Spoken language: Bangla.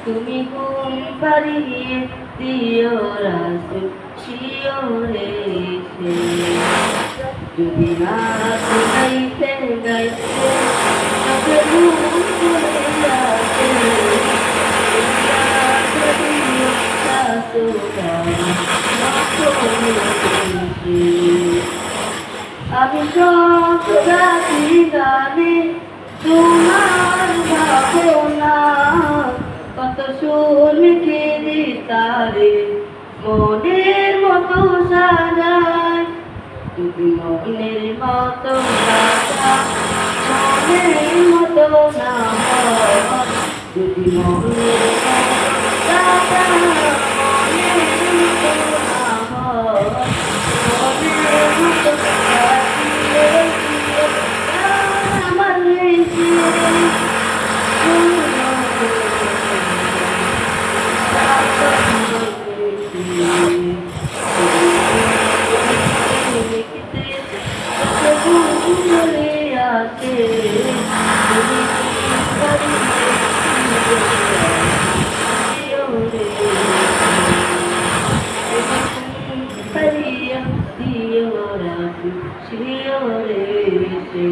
তুমি ঘুম পাড়িয়ে দিও রাসূল শিওরে এসে। যদি রাত গাইতে গাইতে চোখে ঘুম চলে আসে, আমি সব রাতি গানে তোমার ভাবনা, কত সুর লিখে তারে মনের মতো সাজায়। তুমি মনের মতো সাজা, মনের মতো না হয়, যদি মনের মতো সাজা, মনের মতো না হয়, মনের মতো সাজিয়ে দিও আমার হয়েছে।